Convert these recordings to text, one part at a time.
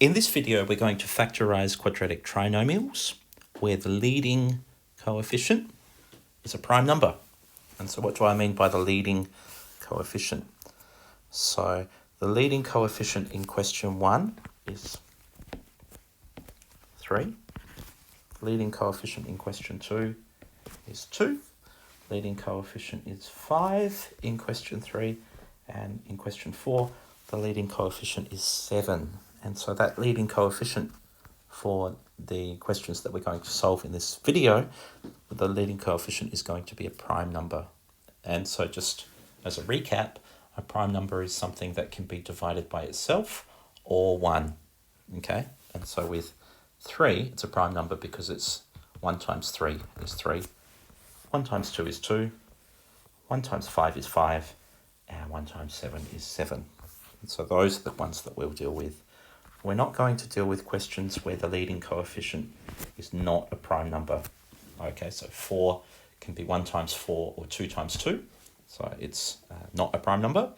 In this video, we're going to factorize quadratic trinomials where the leading coefficient is a prime number. And so what do I mean by the leading coefficient? So the leading coefficient in question 1 is 3. Leading coefficient in question 2 is 2. Leading coefficient is 5 in question 3. And in question 4, the leading coefficient is 7. And so that leading coefficient for the questions that we're going to solve in this video, the leading coefficient is going to be a prime number. And so just as a recap, a prime number is something that can be divided by itself or 1. Okay? And so with 3, it's a prime number because it's 1 times 3 is 3. 1 times 2 is 2. 1 times 5 is 5. And 1 times 7 is 7. And so those are the ones that we'll deal with. We're not going to deal with questions where the leading coefficient is not a prime number. Okay, so 4 can be 1 times 4 or 2 times 2. So it's not a prime number.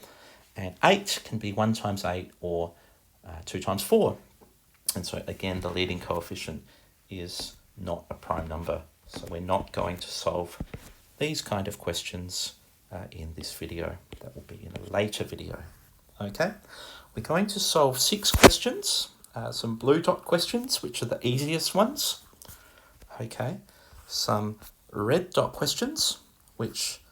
And 8 can be 1 times 8 or 2 times 4. And so again, the leading coefficient is not a prime number. So we're not going to solve these kind of questions in this video. That will be in a later video. Okay, we're going to solve 6 questions, some blue dot questions, which are the easiest ones. Okay, some red dot questions, which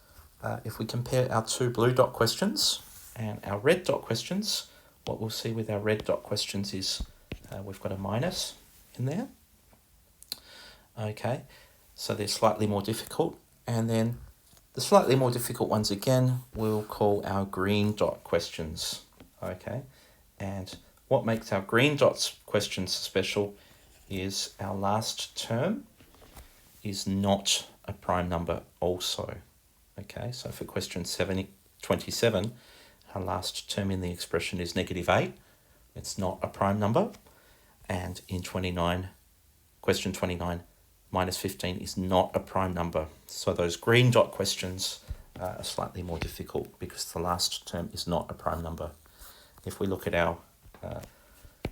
if we compare our 2 blue dot questions and our red dot questions, what we'll see with our red dot questions is we've got a minus in there. Okay, so they're slightly more difficult. And then the slightly more difficult ones again, we'll call our green dot questions. Okay, and what makes our green dots questions special is our last term is not a prime number also. Okay, so for question 27, our last term in the expression is -8. It's not a prime number. And in question 29, -15 is not a prime number. So those green dot questions are slightly more difficult because the last term is not a prime number. If we look at our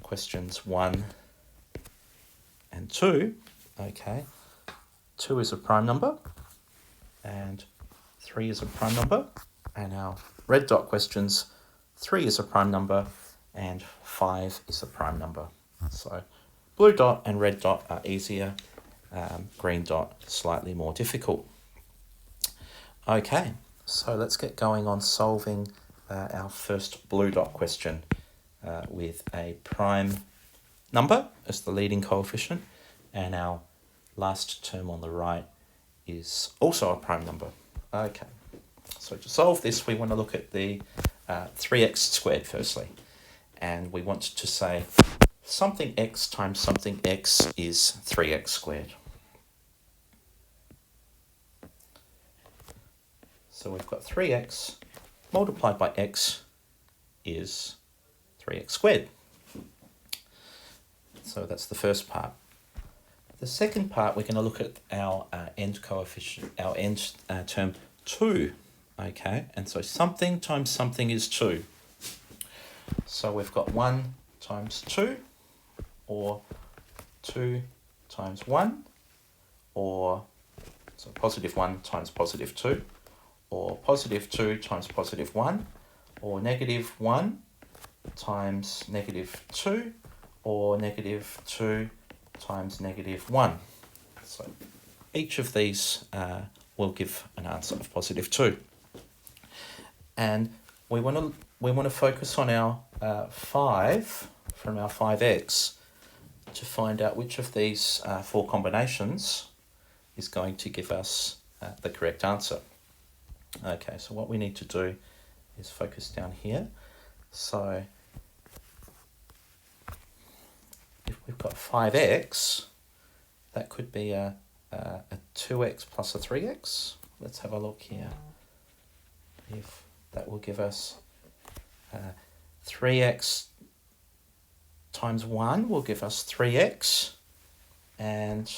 questions 1 and 2, okay, 2 is a prime number and 3 is a prime number. And our red dot questions, 3 is a prime number and 5 is a prime number. So blue dot and red dot are easier. Green dot slightly more difficult. Okay, so let's get going on solving our first blue dot question with a prime number as the leading coefficient, and our last term on the right is also a prime number. Okay, so to solve this, we want to look at the 3x squared firstly, and we want to say something x times something x is 3x squared. So we've got 3x multiplied by x is 3x squared. So that's the first part. The second part, we're going to look at our end coefficient, our end term 2. Okay, and so something times something is 2. So we've got 1 times 2, or 2 times 1, or so positive 1 times positive 2. Or positive 2 times positive 1, or negative 1 times negative 2, or negative 2 times negative 1. So each of these will give an answer of positive 2. And we want to focus on our 5 from our 5x to find out which of these 4 combinations is going to give us the correct answer. Okay, so what we need to do is focus down here. So if we've got 5x, that could be a 2x plus a 3x. Let's have a look here. If that will give us 3x times 1 will give us 3x, and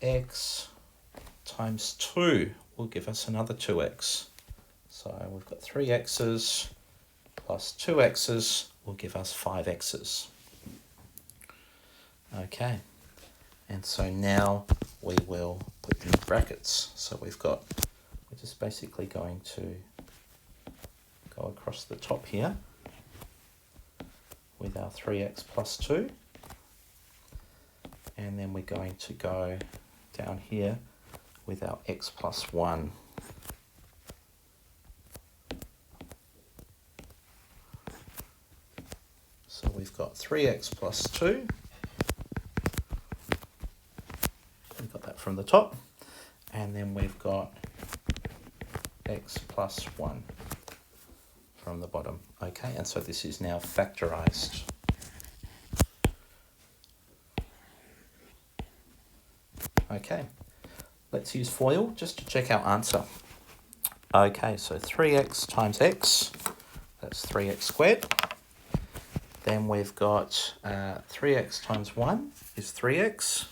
x times 2 will give us another 2x. So we've got 3x's plus 2x's will give us 5x's. Okay, and so now we will put them in brackets. So we're just basically going to go across the top here with our 3x plus 2, and then we're going to go down here with our x plus 1. So we've got 3x plus 2. We've got that from the top. And then we've got x plus 1 from the bottom. Okay, and so this is now factorized. Okay, let's use FOIL just to check our answer. Okay, so 3x times x, that's 3x squared. Then we've got 3x times 1 is 3x,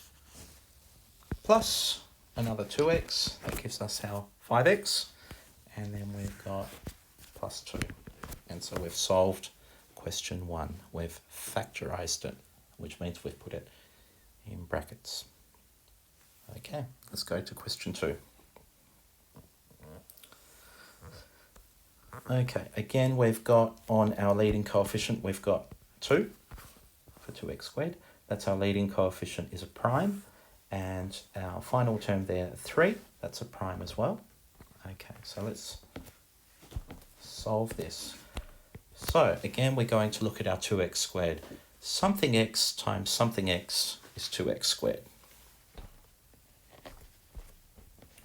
plus another 2x, that gives us our 5x, and then we've got plus 2. And so we've solved question 1. We've factorized it, which means we've put it in brackets. Okay, let's go to question 2. Okay, again, we've got on our leading coefficient, we've got 2 for 2x squared. That's our leading coefficient is a prime. And our final term there, 3, that's a prime as well. Okay, so let's solve this. So again, we're going to look at our 2x squared. Something x times something x is 2x squared.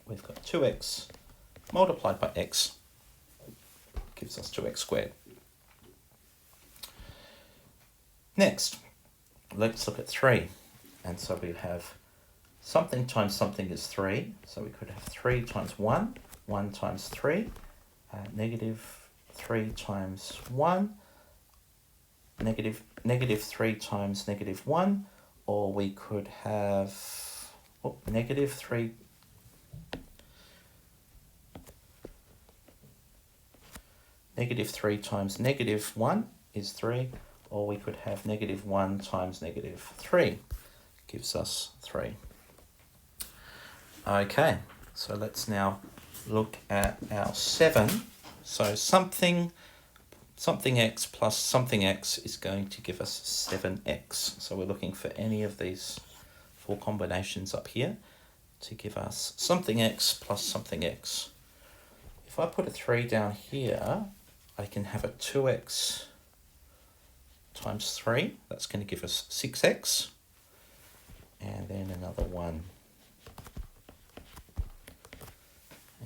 We've got 2x multiplied by x gives us 2x squared. Next, let's look at 3. And so we have something times something is 3. So we could have 3 times 1, 1 times 3, negative 3 times 1, negative 3 times negative 1, or we could have negative 3 times negative 1 is 3, or we could have negative 1 times negative 3 gives us 3. Okay, so let's now look at our 7. So something x plus something x is going to give us 7x. So we're looking for any of these 4 combinations up here to give us something x plus something x. If I put a 3 down here, I can have a 2x times 3. That's going to give us 6x. And then another 1.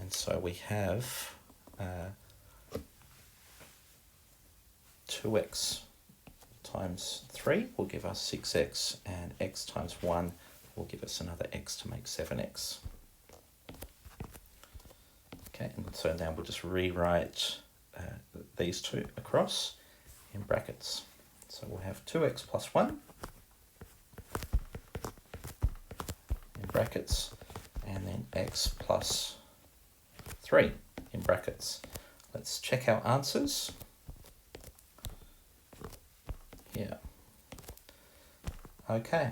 And so we have 2x times 3 will give us 6x, and x times 1 will give us another x to make 7x. Okay, and so now we'll just rewrite these two across in brackets. So we'll have 2x plus 1 in brackets, and then x plus 3 in brackets. Let's check our answers. Here. Okay,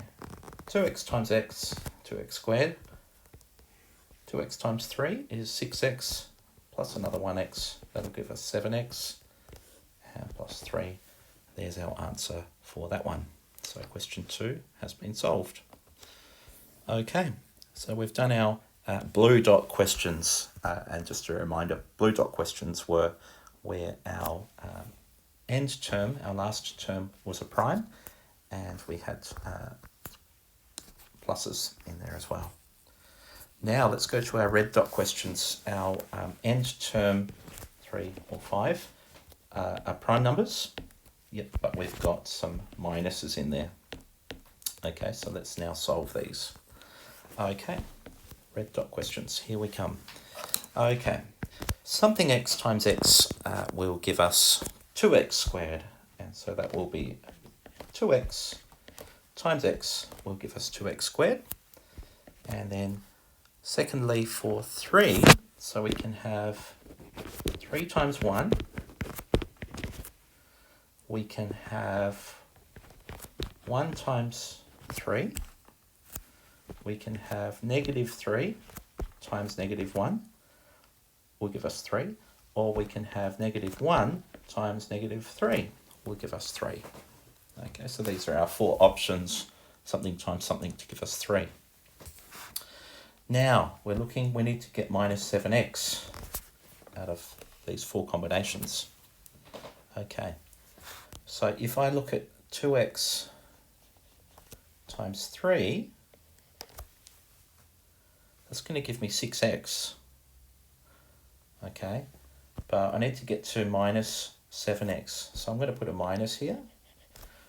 2x times x, 2x squared. 2x times 3 is 6x plus another 1x. That'll give us 7x, and plus 3. There's our answer for that one. So question 2 has been solved. Okay, so we've done our blue dot questions, and just a reminder, blue dot questions were where our end term, our last term, was a prime, and we had pluses in there as well. Now let's go to our red dot questions. Our end term 3 or 5 are prime numbers, yep, but we've got some minuses in there. Okay, so let's now solve these. Okay, red dot questions, here we come. Okay, something x times x will give us 2x squared, and so that will be 2x times x will give us 2x squared. And then secondly for 3, so we can have 3 times 1 we can have 1 times 3. We can have negative 3 times negative 1 will give us 3. Or we can have negative 1 times negative 3 will give us 3. Okay, so these are our 4 options, something times something to give us 3. Now, we need to get minus 7x out of these 4 combinations. Okay, so if I look at 2x times 3, that's going to give me 6x. Okay, but I need to get to minus 7x. So I'm going to put a minus here.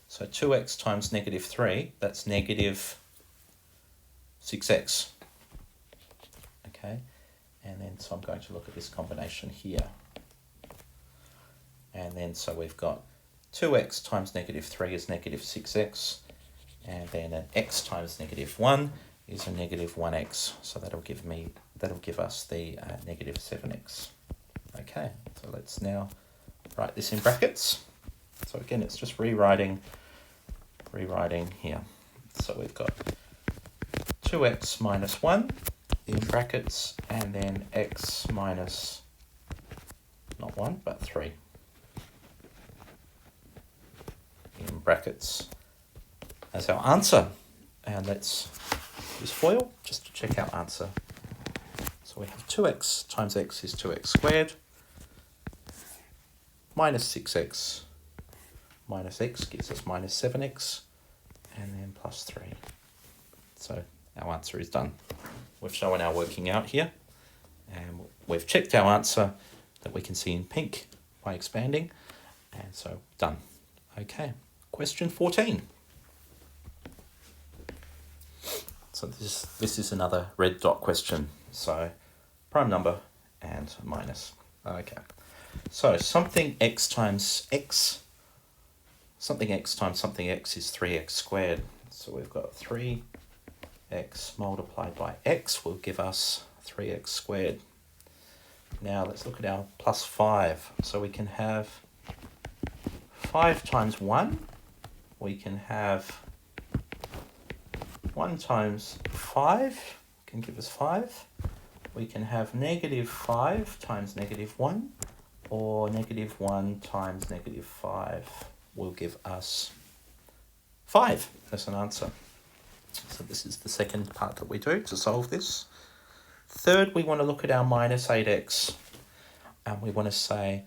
So 2x times negative 3, that's negative 6x. Okay, and then so I'm going to look at this combination here. And then so we've got 2x times negative 3 is negative 6x. And then an x times negative 1 is a negative 1x. So that'll give us the negative 7x. Okay, so let's now write this in brackets. So again, it's just rewriting here. So we've got 2x minus 1 in brackets, and then x minus, not 1, but 3 in brackets as our answer. And let's use FOIL just to check our answer. So we have 2x times x is 2x squared, minus 6x minus x gives us minus 7x, and then plus 3. So our answer is done. We've shown our working out here, and we've checked our answer that we can see in pink by expanding, and so done. Okay, question 14. So this is another red dot question. So prime number and minus. Okay, so something x times x, something x times something x is 3x squared. So we've got 3x multiplied by x will give us 3x squared. Now let's look at our plus 5. So we can have 5 times 1. We can have 1 times 5 can give us 5. We can have negative 5 times negative 1, or negative 1 times negative 5 will give us 5 as an answer. So this is the second part that we do to solve this. Third, we want to look at our minus 8x, and we want to say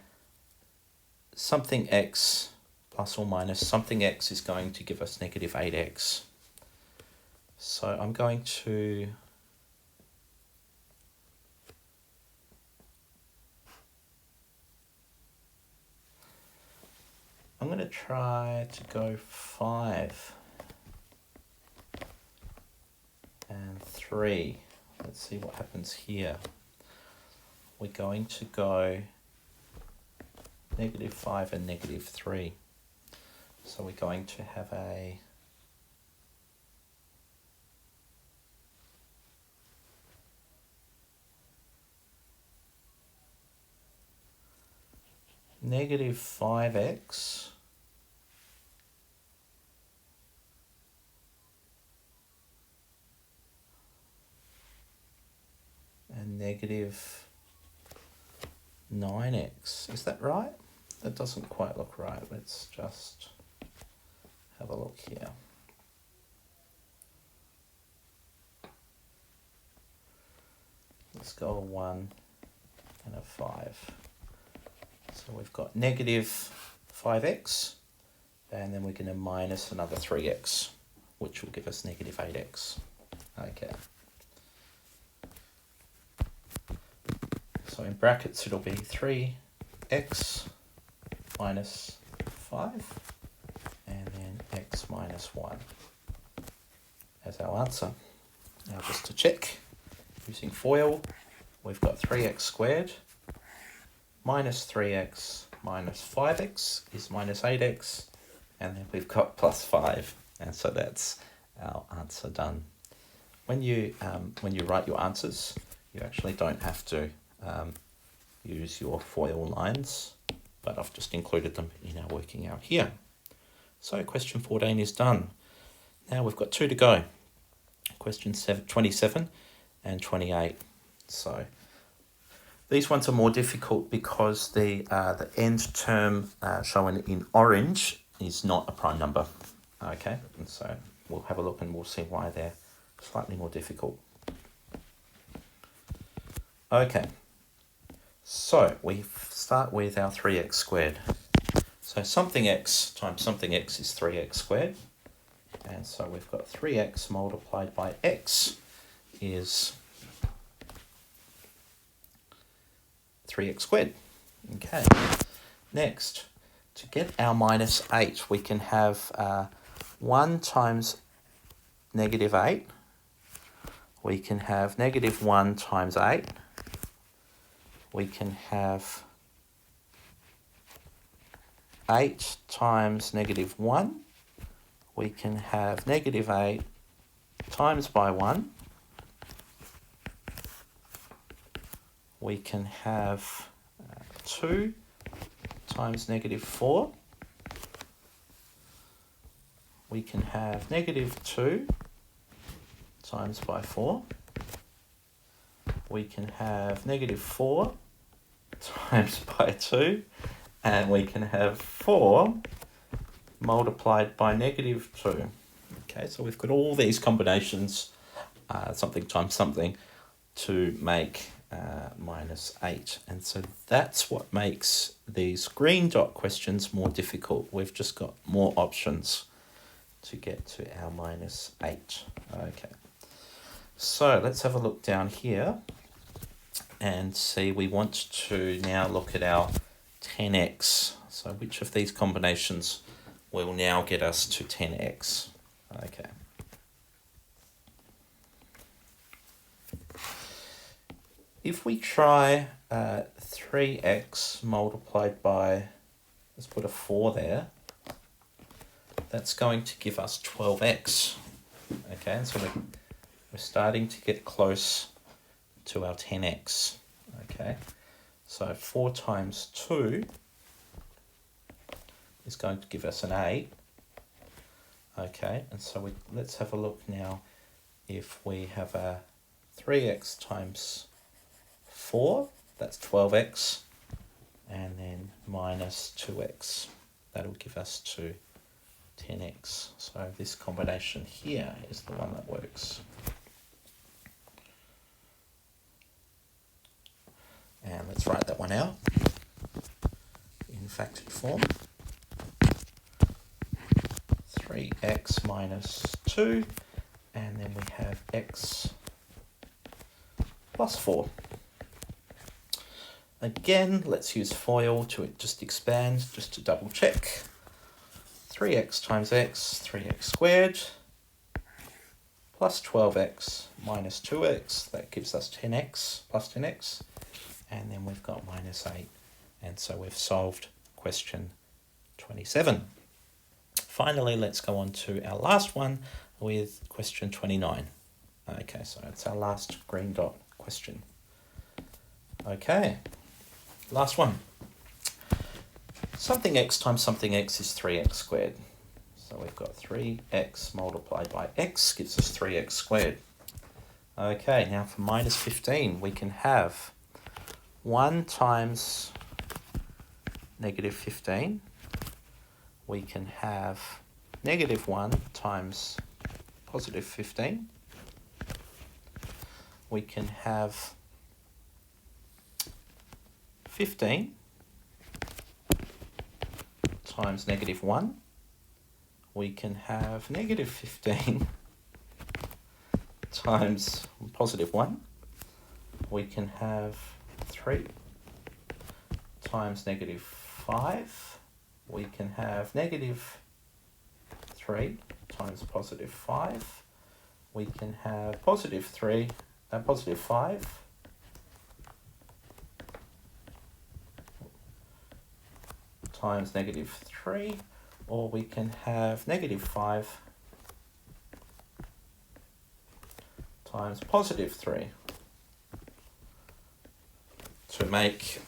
something x plus or minus something x is going to give us negative 8x. So I'm going to try to go 5 and 3. Let's see what happens here. We're going to go negative 5 and negative 3. So we're going to have a negative 5x and negative 9x. Is that right? That doesn't quite look right. Let's just have a look here. Let's go a 1 and a 5. So we've got negative 5x, and then we're going to minus another 3x, which will give us negative 8x. Okay. So in brackets, it'll be 3x minus 5, and then x minus 1 as our answer. Now just to check, using FOIL, we've got 3x squared minus 3x minus 5x is minus 8x, and then we've got plus 5, and so that's our answer done. When you write your answers, you actually don't have to use your FOIL lines, but I've just included them in our working out here. So question 14 is done. Now we've got 2 to go. Question 27 and 28. So these ones are more difficult because the end term shown in orange is not a prime number. Okay, and so we'll have a look and we'll see why they're slightly more difficult. Okay, so we start with our 3x squared. So something x times something x is 3x squared. And so we've got 3x multiplied by x is 3x squared. Okay, next, to get our minus 8, we can have 1 times negative 8. We can have negative 1 times 8. We can have 8 times negative 1. We can have negative 8 times by 1. We can have 2 times negative 4. We can have negative 2 times by 4. We can have negative 4 times by 2. And we can have 4 multiplied by negative 2. Okay, so we've got all these combinations, something times something, to make minus 8. And so that's what makes these green dot questions more difficult. We've just got more options to get to our minus 8. Okay, so let's have a look down here and see, we want to now look at our 10x. So which of these combinations will now get us to 10x? Okay. If we try 3x multiplied by, let's put a 4 there, that's going to give us 12x. Okay, and so we're starting to get close to our 10x. Okay, so 4 times 2 is going to give us an 8. Okay, and so let's have a look now. If we have a 3x times 4, that's 12x, and then minus 2x. That'll give us to 10x. So this combination here is the one that works. And let's write that one out in factored form. 3x minus 2, and then we have x plus 4. Again, let's use FOIL to just expand, just to double check. 3x times x, 3x squared, plus 12x minus 2x, that gives us 10x plus 10x, and then we've got minus 8, and so we've solved question 27. Finally, let's go on to our last one with question 29. Okay, so it's our last green dot question. Okay, last one. Something x times something x is 3x squared. So we've got 3x multiplied by x gives us 3x squared. Okay, now for minus 15, we can have 1 times negative 15. We can have negative 1 times positive 15. We can have 15 times negative 1. We can have negative 15 times positive 1. We can have 3 times negative 5. We can have negative 3 times positive 5. We can have positive 5 times negative 3, or we can have negative 5 times positive 3 to make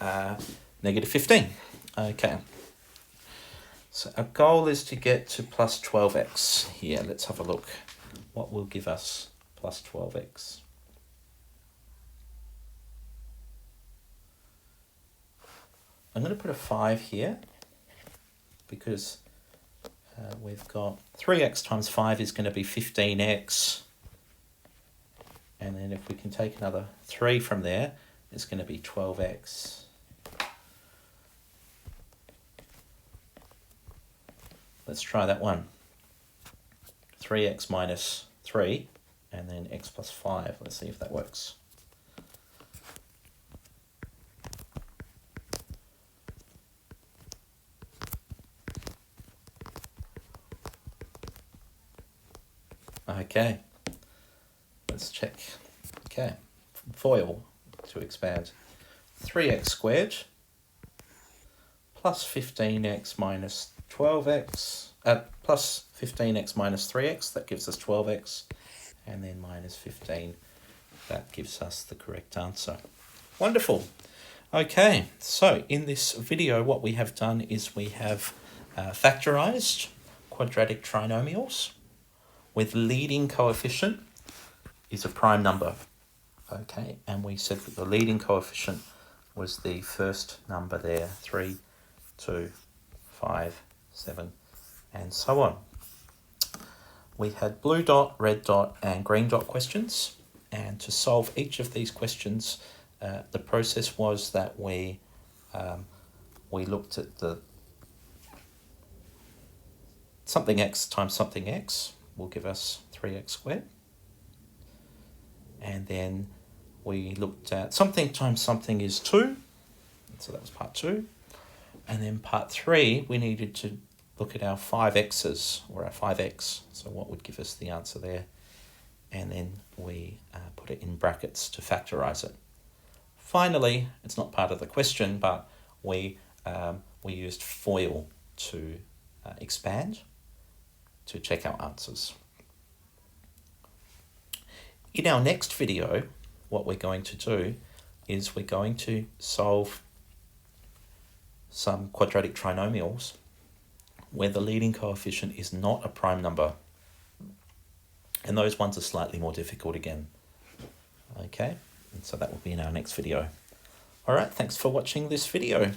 negative 15. Okay. So our goal is to get to plus 12x here. Let's have a look. What will give us plus 12x? I'm going to put a 5 here because we've got 3x times 5 is going to be 15x. And then if we can take another 3 from there, it's going to be 12x. Let's try that one. 3x minus 3, and then x plus 5. Let's see if that works. Okay, let's check. Okay, FOIL to expand. 3x squared plus 15x minus 12x, plus 15x minus 3x, that gives us 12x, and then minus 15, that gives us the correct answer. Wonderful. Okay, so in this video what we have done is we have factorized quadratic trinomials with leading coefficient is a prime number. Okay, and we said that the leading coefficient was the first number there, 3, 2, 5, 7, and so on. We had blue dot, red dot, and green dot questions, and to solve each of these questions, the process was that we looked at the something x times something x will give us 3x squared, and then we looked at something times something is 2, so that was part 2. And then part 3, we needed to look at our 5x's, or our 5x, so what would give us the answer there. And then we put it in brackets to factorize it. Finally, it's not part of the question, but we used FOIL to expand to check our answers. In our next video, what we're going to do is we're going to solve some quadratic trinomials where the leading coefficient is not a prime number. And those ones are slightly more difficult again. Okay, and so that will be in our next video. All right, thanks for watching this video.